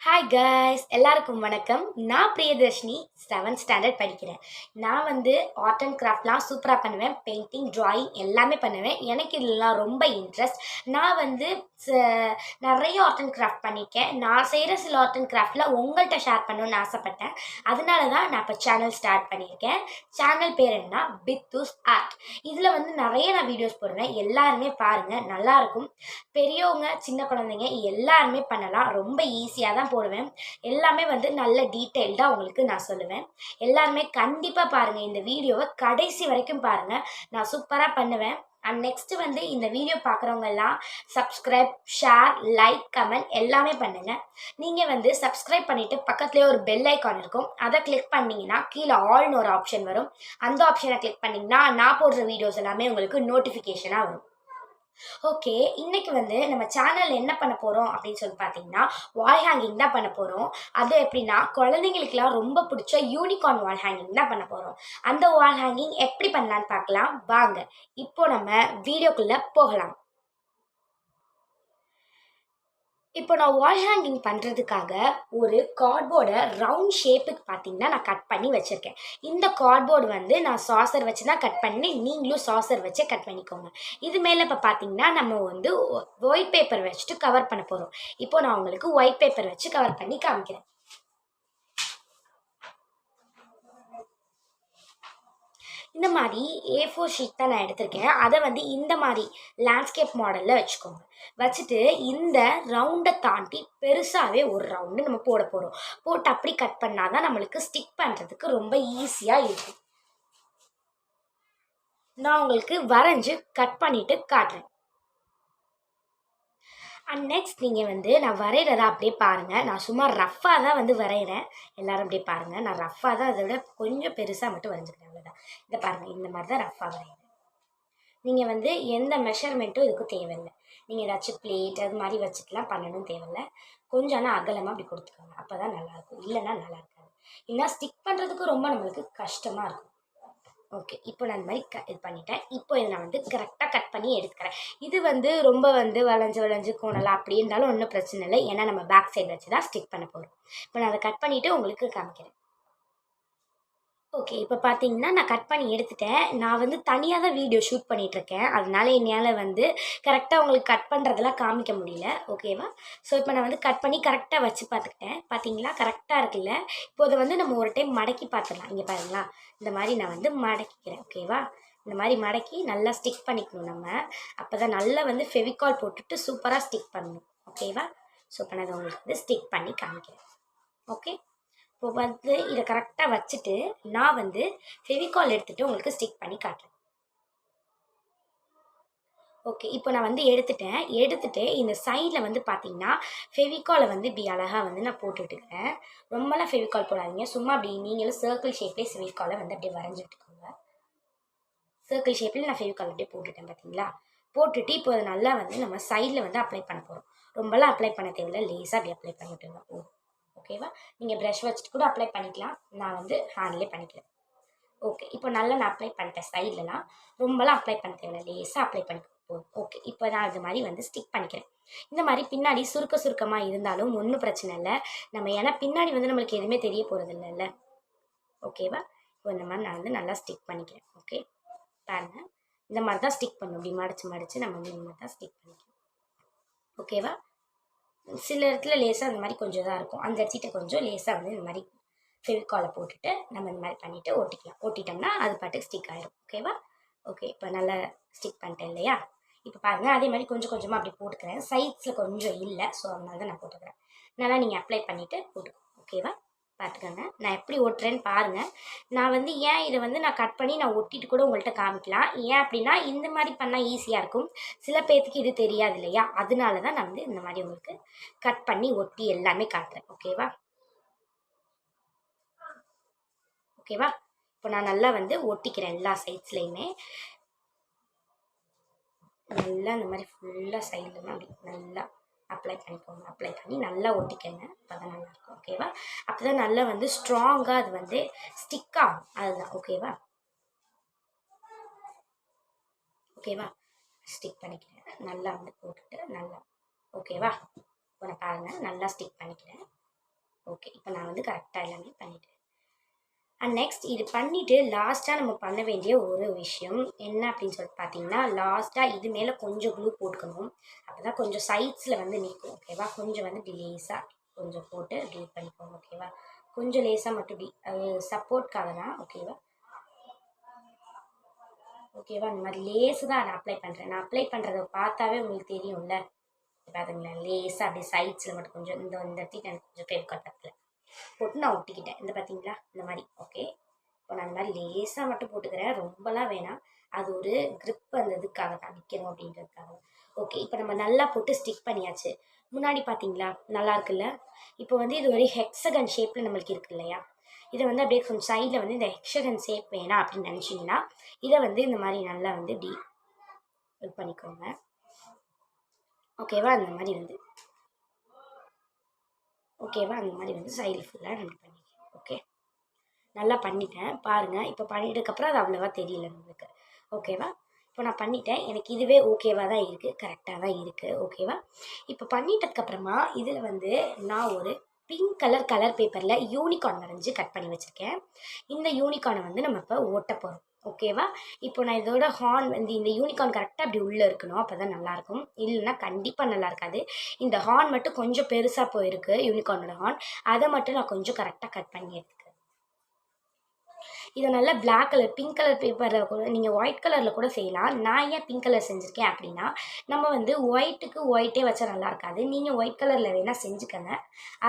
Hi guys, எல்லாருக்கும் வணக்கம். நான் பிரியதர்ஷினி 7th ஸ்டாண்டர்ட் படிக்கிறேன். நான் ஆர்ட் அண்ட் கிராஃப்ட்லாம் சூப்பராக பண்ணுவேன். பெயிண்டிங், ட்ராயிங் எல்லாமே பண்ணுவேன். எனக்கு இதெல்லாம் ரொம்ப இன்ட்ரெஸ்ட். நான் நிறைய ஆர்ட் அண்ட் கிராஃப்ட் பண்ணியிருக்கேன். நான் செய்கிற சில ஆர்ட் அண்ட் கிராஃப்டில் உங்கள்கிட்ட ஷேர் பண்ணணும்னு ஆசைப்பட்டேன். அதனால தான் நான் இப்போ சேனல் ஸ்டார்ட் பண்ணியிருக்கேன். சேனல் பேர் என்ன? பித்தூஸ் ஆர்ட். இதில் நிறைய நான் வீடியோஸ் போடுவேன். எல்லாருமே பாருங்கள், நல்லாயிருக்கும். பெரியவங்க, சின்ன குழந்தைங்க எல்லாருமே பண்ணலாம். ரொம்ப ஈஸியாக தான் போடுவேன். எல்லாமே நல்ல டீட்டெயில்டாக உங்களுக்கு நான் சொல்லுவேன். எல்லாருமே கண்டிப்பாக பாருங்கள். இந்த வீடியோவை கடைசி வரைக்கும் பாருங்கள். நான் சூப்பராக பண்ணுவேன். அண்ட் நெக்ஸ்ட் இந்த வீடியோ பார்க்குறவங்க எல்லாம் சப்ஸ்கிரைப், ஷேர், லைக், கமெண்ட் எல்லாமே பண்ணுங்கள். நீங்கள் சப்ஸ்கிரைப் பண்ணிவிட்டு பக்கத்துலேயே ஒரு பெல் ஐக்கான் இருக்கும். அதை கிளிக் பண்ணிங்கன்னா கீழே ஆல்னு ஒரு ஆப்ஷன் வரும். அந்த ஆப்ஷனை கிளிக் பண்ணிங்கன்னா நான் போடுற வீடியோஸ் எல்லாமே உங்களுக்கு நோட்டிஃபிகேஷனாக வரும். ஓகே, இன்னைக்கு நம்ம சேனல் என்ன பண்ண போகிறோம் அப்படின்னு சொல்லி பார்த்தீங்கன்னா, வால் ஹேங்கிங் தான் பண்ண போகிறோம். அது எப்படின்னா, குழந்தைங்களுக்குலாம் ரொம்ப பிடிச்ச யூனிகார்ன் வால் ஹேங்கிங் தான் பண்ண போகிறோம். அந்த வால் ஹேங்கிங் எப்படி பண்ணலான்னு பார்க்கலாம் வாங்க. இப்போ நம்ம வீடியோக்குள்ளே போகலாம். இப்போ நான் வால் ஹேங்கிங் பண்ணுறதுக்காக ஒரு கார்ட்போர்டை ரவுண்ட் ஷேப்புக்கு பார்த்தீங்கன்னா நான் கட் பண்ணி வச்சுருக்கேன். இந்த கார்ட்போர்டு நான் சாசர் வச்சு தான் கட் பண்ணி, நீங்களும் சாசர் வச்சே கட் பண்ணிக்கோங்க. இது மேலே இப்போ பார்த்தீங்கன்னா நம்ம ஒயிட் பேப்பர் வச்சுட்டு கவர் பண்ண போகிறோம். இப்போ நான் உங்களுக்கு ஒயிட் பேப்பர் வச்சு கவர் பண்ணி காமிக்கிறேன். இந்த மாதிரி A4 ஷீட் தான் நான் எடுத்திருக்கேன். அதை இந்த மாதிரி லேண்ட்ஸ்கேப் மாடலில் வச்சுக்கோங்க. வச்சுட்டு இந்த ரவுண்டை தாண்டி பெருசாகவே ஒரு ரவுண்டு நம்ம போட போகிறோம். போட்டு அப்படி கட் பண்ணால் தான் நம்மளுக்கு ஸ்டிக் பண்ணுறதுக்கு ரொம்ப ஈஸியாக இருக்கும். நான் உங்களுக்கு வரைஞ்சி கட் பண்ணிவிட்டு காட்டுறேன். அண்ட் நெக்ஸ்ட் நீங்கள் நான் வரைகிறத அப்படியே பாருங்கள். நான் சும்மா ரஃப்பாக தான் வரைகிறேன். எல்லோரும் அப்படியே பாருங்கள். நான் ரஃப்பாக தான், அதை விட கொஞ்சம் பெருசாக மட்டும் வரைஞ்சிக்கிறேன், அவ்வளோதான். இதை பாருங்கள், இந்த மாதிரி தான் ரஃப்பாக வரைகிறேன். நீங்கள் எந்த மெஷர்மெண்ட்டும் இதுக்கு தேவையில்லை. நீங்கள் ஏதாச்சும் பிளேட் அது மாதிரி வச்சுட்டுலாம் பண்ணணும் தேவையில்லை. கொஞ்சம் ஆனால் அகலமாக அப்படி கொடுத்துக்கோங்க. அப்போ தான் நல்லாயிருக்கும். இல்லைன்னா நல்லா இருக்காது. இல்லைன்னா ஸ்டிக் பண்ணுறதுக்கு ரொம்ப நம்மளுக்கு கஷ்டமாக இருக்கும். ஓகே, இப்போ நான் இந்த மாதிரி இது பண்ணிட்டேன். இப்போ இதை நான் கரெக்டாக கட் பண்ணி எடுத்துக்கிறேன். இது ரொம்ப வளைஞ்சு கோணலாம் அப்படி இருந்தாலும் ஒன்றும் பிரச்சனை இல்லை. ஏன்னா நம்ம பேக் சைடு வச்சு தான் ஸ்டிக் பண்ண போகிறோம். இப்போ நான் அதை கட் பண்ணிவிட்டு உங்களுக்கு காமிக்கிறேன். ஓகே, இப்போ பார்த்தீங்கன்னா நான் கட் பண்ணி எடுத்துட்டேன். நான் தனியாக தான் வீடியோ ஷூட் பண்ணிகிட்ருக்கேன். அதனால என்னால் கரெக்டாக உங்களுக்கு கட் பண்ணுறதெல்லாம் காமிக்க முடியல. ஓகேவா? ஸோ இப்போ நான் கட் பண்ணி கரெக்டாக வச்சு பார்த்துக்கிட்டேன். பார்த்தீங்களா, கரெக்டாக இருக்குல்ல? இப்போ அதை நம்ம ஒரு டைம் மடக்கி பார்த்துடலாம். இங்கே பாருங்களா, இந்த மாதிரி நான் மடக்கிக்கிறேன். ஓகேவா? இந்த மாதிரி மடக்கி நல்லா ஸ்டிக் பண்ணிக்கணும் நம்ம. அப்போ தான் நல்லா ஃபெவிகால் போட்டுட்டு சூப்பராக ஸ்டிக் பண்ணணும். ஓகேவா? ஸோ இப்போ நான் உங்களுக்கு ஸ்டிக் பண்ணி காமிக்கிறேன். ஓகே, இப்போ இதை கரெக்டாக வச்சுட்டு நான் ஃபெவிகால் எடுத்துகிட்டு உங்களுக்கு ஸ்டிக் பண்ணி காட்டுறேன். ஓகே, இப்போ நான் எடுத்துட்டு இந்த சைடில் பார்த்தீங்கன்னா ஃபெவிகாலை இப்படி அழகாக நான் போட்டுட்டுருக்கேன். ரொம்பலாம் ஃபெவிகால் போடாதீங்க. சும்மா அப்படி நீங்களும் சர்க்கிள் ஷேப்லேயே ஃபெவிகாலை அப்படியே வரைஞ்சி விட்டுக்கோங்க. சர்க்கிள் ஷேப்பில் நான் ஃபெவிகால் அப்படியே போட்டுட்டேன். பார்த்தீங்களா? போட்டுட்டு இப்போ அதை நல்லா நம்ம சைடில் அப்ளை பண்ண போகிறோம். ரொம்பலாம் அப்ளை பண்ண தேவையில்லை. லேஸாக அப்படி அப்ளை பண்ணிவிட்டுருங்க போதும். ஓகேவா? நீங்கள் ப்ரஷ் வச்சுட்டு கூட அப்ளை பண்ணிக்கலாம். நான் ஹேண்ட்லேயே பண்ணிக்கிறேன். ஓகே, இப்போ நல்லா நான் அப்ளை பண்ணிட்டேன். சைட்லலாம் ரொம்பலாம் அப்ளை பண்ண தேவையில்லை. லேஸாக அப்ளை பண்ணிக்க போதும். ஓகே, இப்போ நான் அது மாதிரி ஸ்டிக் பண்ணிக்கிறேன். இந்த மாதிரி பின்னாடி சுருக்கமாக இருந்தாலும் ஒன்றும் பிரச்சனை இல்லை. நம்ம ஏன்னா பின்னாடி நம்மளுக்கு எதுவுமே தெரிய போகிறது இல்லைல்ல. ஓகேவா? இப்போ இந்த மாதிரி நான் நல்லா ஸ்டிக் பண்ணிக்கிறேன். ஓகே, பாருங்கள், இந்த மாதிரி தான் ஸ்டிக் பண்ணணும். இப்படி மடித்து நம்ம இந்த மாதிரி தான் ஸ்டிக் பண்ணிக்கிறோம். ஓகேவா? சில இடத்துல லேசாக அந்த மாதிரி கொஞ்சம் தான் இருக்கும். அந்த இடத்துல கொஞ்சம் லேசாக இந்த மாதிரி ஃபெவிகாலை போட்டுட்டு நம்ம இந்த மாதிரி பண்ணிவிட்டு ஒட்டிக்கலாம். ஒட்டிட்டோம்னா அது பாட்டுக்கு ஸ்டிக் ஆகிடும். ஓகேவா? ஓகே, இப்போ நல்லா ஸ்டிக் பண்ணிட்டேன் இல்லையா? இப்போ பாருங்கள், அதே மாதிரி கொஞ்சம் கொஞ்சமாக அப்படி போட்டுக்கிறேன். சைட்ஸில் கொஞ்சம் இல்லை, ஸோ அதனால தான் நான் போட்டுக்கிறேன். நல்லா நீங்கள் அப்ளை பண்ணிவிட்டு போட்டுக்கோங்க. ஓகேவா? பார்த்துக்கோங்க, நான் எப்படி ஒட்டுறேன்னு பாருங்கள். நான் ஏன் இதை நான் கட் பண்ணி நான் ஒட்டிட்டு கூட உங்கள்கிட்ட காமிக்கலாம். ஏன் அப்படின்னா இந்த மாதிரி பண்ணால் ஈஸியாக இருக்கும். சில பேர்த்துக்கு இது தெரியாது இல்லையா? அதனால தான் நான் இந்த மாதிரி உங்களுக்கு கட் பண்ணி ஒட்டி எல்லாமே காட்டுறேன். ஓகேவா? ஓகேவா? இப்போ நான் நல்லா ஒட்டிக்கிறேன் எல்லா சைட்ஸ்லையுமே. நல்லா இந்த மாதிரி ஃபுல்லாக சைடில் அப்படி நல்லா அப்ளை பண்ணிக்கோங்க. அப்ளை பண்ணி நல்லா ஒட்டிக்கங்க. அப்போ தான் நல்லாயிருக்கும். ஓகேவா? அப்போ தான் நல்லா ஸ்ட்ராங்காக அது ஸ்டிக் ஆகும். அதுதான். ஓகேவா? ஓகேவா? ஸ்டிக் பண்ணிக்கிறேன். நல்லா போட்டுட்டு நல்லா. ஓகேவா? இப்போ நான் பாருங்கள், நல்லா ஸ்டிக் பண்ணிக்கிறேன். ஓகே, இப்போ நான் வந்து கரெக்டாக எல்லாமே பண்ணிட்டேன். அண்ட் நெக்ஸ்ட் இது பண்ணிவிட்டு லாஸ்ட்டாக நம்ம பண்ண வேண்டிய ஒரு விஷயம் என்ன அப்படின்னு சொல்லிட்டு பார்த்தீங்கன்னா, லாஸ்ட்டாக இது மேலே கொஞ்சம் க்ளூ போட்டுக்கணும். அப்போ தான் கொஞ்சம் சைட்ஸில் வந்து நிற்கும். ஓகேவா? கொஞ்சம் வந்து இப்படி லேஸாக கொஞ்சம் போட்டு இப்படி இது பண்ணிக்கோங்க. ஓகேவா? கொஞ்சம் லேஸாக மட்டும் இப்படி சப்போர்ட்காக தான். ஓகேவா? ஓகேவா? இந்த மாதிரி லேஸு தான் நான் அப்ளை பண்ணுறேன். நான் அப்ளை பண்ணுறத பார்த்தாவே உங்களுக்கு தெரியும்ல. பாருங்களேன், லேஸாக அப்படியே சைட்ஸில் மட்டும் கொஞ்சம் இந்த இந்த இடத்துக்கு எனக்கு கொஞ்சம் ஃபேவிகால் பக்கத்தில் போட்டு நான் ஒட்டிக்கிட்டேன். இந்த பார்த்தீங்களா? இந்த மாதிரி. ஓகே, இப்போ நான் இந்த மாதிரி லேஸாக மட்டும் போட்டுக்கிறேன். ரொம்பலாம் வேணாம். அது ஒரு க்ரிப் அந்த இதுக்காக தான், நிற்கணும் அப்படின்றதுக்காக. ஓகே, இப்போ நம்ம நல்லா போட்டு ஸ்டிக் பண்ணியாச்சு. முன்னாடி பார்த்தீங்களா? நல்லா இருக்குல்ல? இப்போ வந்து இது ஒரு ஹெக்ஸகன் ஷேப்பில் நம்மளுக்கு இருக்கு இல்லையா? இதை வந்து அப்படியே கொஞ்சம் சைடில் வந்து இந்த ஹெக்ஸகன் ஷேப் வேணாம் அப்படின்னு நினச்சிங்கன்னா இதை வந்து இந்த மாதிரி நல்லா வந்து இப்படி இது பண்ணிக்கோங்க. ஓகேவா? அந்த மாதிரி வந்து ஓகேவா? அந்த மாதிரி வந்து சைடில் ஃபுல்லாக நம்ம பண்ணிக்கலாம். ஓகே, நல்லா பண்ணிட்டேன் பாருங்கள். இப்போ பண்ணிட்டதுக்கப்புறம் அது அவ்வளோவா தெரியல நம்மளுக்கு. ஓகேவா? இப்போ நான் பண்ணிட்டேன். எனக்கு இதுவே ஓகேவாக தான் இருக்குது, கரெக்டாக தான் இருக்குது. ஓகேவா? இப்போ பண்ணிட்டதுக்கப்புறமா இதில் வந்து நான் ஒரு பிங்க் கலர் பேப்பரில் யூனிகார்ன் வரைஞ்சி கட் பண்ணி வச்சுருக்கேன். இந்த யூனிகார்னை வந்து நம்ம இப்போ ஓட்ட போகிறோம். ஓகேவா? இப்போ நான் இதோட ஹார்ன் வந்து இந்த யூனிகார்ன் கரெக்டாக அப்படி உள்ளே இருக்கணும். அப்போ தான் நல்லாயிருக்கும். இல்லைன்னா கண்டிப்பாக நல்லா இருக்காது. இந்த ஹார்ன் மட்டும் கொஞ்சம் பெருசாக போயிருக்கு, யூனிகார்னோட ஹார்ன். அதை மட்டும் நான் கொஞ்சம் கரெக்டாக கட் பண்ணி எடுத்துக்கிறேன். இதை நல்லா பிளாக் கலர் பிங்க் கலர் பேப்பரில் கூட நீங்கள் ஒயிட் கலரில் கூட செய்யலாம். நான் ஏன் பிங்க் கலர் செஞ்சுருக்கேன் அப்படின்னா, நம்ம வந்து ஒயிட்டுக்கு ஒயிட்டே வச்சா நல்லா இருக்காது. நீங்கள் ஒயிட் கலரில் வேணால் செஞ்சுக்கங்க.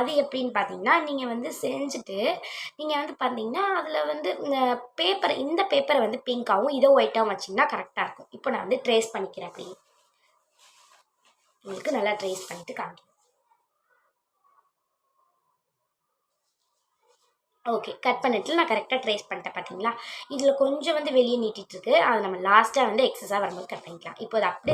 அது எப்படின்னு பார்த்தீங்கன்னா, நீங்கள் வந்து செஞ்சுட்டு நீங்கள் வந்து பார்த்தீங்கன்னா அதில் வந்து இந்த பேப்பரை வந்து பிங்க்காகவும் இதை ஒயிட்டாகவும் வச்சிங்கன்னா கரெக்டாக இருக்கும். இப்போ நான் வந்து ட்ரேஸ் பண்ணிக்கிறேன். அப்படி உங்களுக்கு நல்லா ட்ரேஸ் பண்ணிவிட்டு காமிக்கிறேன். ஓகே, கட் பண்ணிட்டு நான் கரெக்டாக ட்ரேஸ் பண்ணிட்டேன் பார்த்தீங்களா? இதில் கொஞ்சம் வந்து வெளியே நீட்டிகிட்டு இருக்கு. அதை நம்ம லாஸ்ட்டாக வந்து எக்ஸஸாக வரும்போது கட் பண்ணிக்கலாம். இப்போ அது அப்படியே